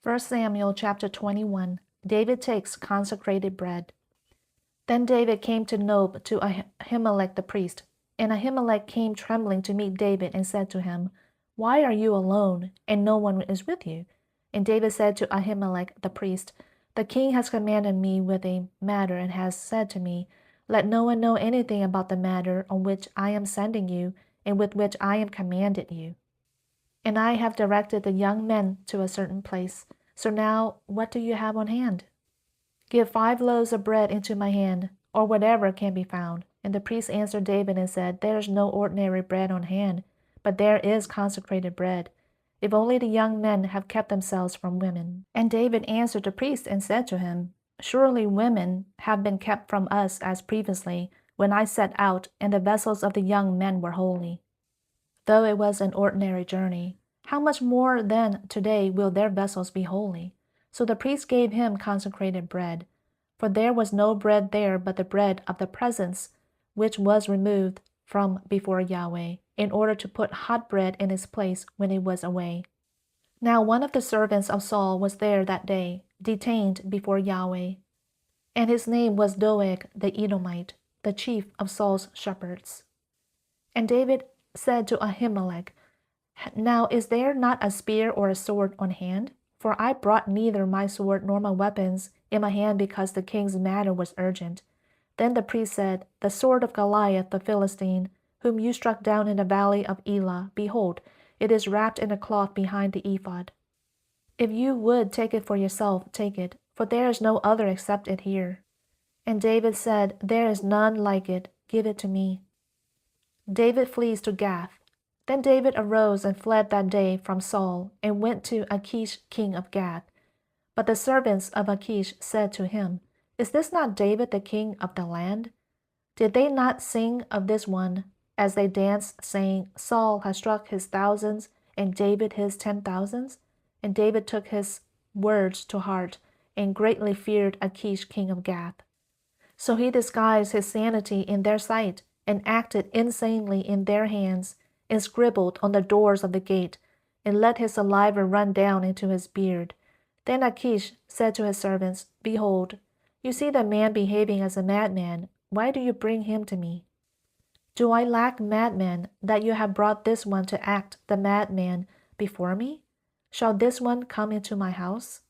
1 Samuel chapter 21. David takes consecrated bread. Then David came to Nob to Ahimelech the priest. And Ahimelech came trembling to meet David and said to him, Why are you alone, and no one is with you? And David said to Ahimelech the priest, The king has commanded me with a matter and has said to me, Let no one know anything about the matter on which I am sending you and with which I am commanded you. And I have directed the young men to a certain place. So now what do you have on hand? Give 5 loaves of bread into my hand, or whatever can be found. And the priest answered David and said, There is no ordinary bread on hand, but there is consecrated bread, if only the young men have kept themselves from women. And David answered the priest and said to him, Surely women have been kept from us as previously, when I set out, and the vessels of the young men were holy. Though it was an ordinary journey, how much more then today will their vessels be holy? So the priest gave him consecrated bread, for there was no bread there but the bread of the presence, which was removed from before Yahweh, in order to put hot bread in its place when it was away. Now one of the servants of Saul was there that day, detained before Yahweh, and his name was Doeg the Edomite, the chief of Saul's shepherds. And David said to Ahimelech, Now is there not a spear or a sword on hand? For I brought neither my sword nor my weapons in my hand because the king's matter was urgent. Then the priest said, The sword of Goliath the Philistine, whom you struck down in the valley of Elah, behold, it is wrapped in a cloth behind the ephod. If you would take it for yourself, take it, for there is no other except it here. And David said, There is none like it, give it to me. David flees to Gath. Then David arose and fled that day from Saul, and went to Achish king of Gath. But the servants of Achish said to him, Is this not David the king of the land? Did they not sing of this one, as they danced, saying, Saul has struck his thousands, and David his 10,000s? And David took his words to heart, and greatly feared Achish king of Gath. So he disguised his sanity in their sight, and acted insanely in their hands, and scribbled on the doors of the gate, and let his saliva run down into his beard. Then Achish said to his servants, Behold, you see the man behaving as a madman. Why do you bring him to me? Do I lack madmen, that you have brought this one to act the madman before me? Shall this one come into my house?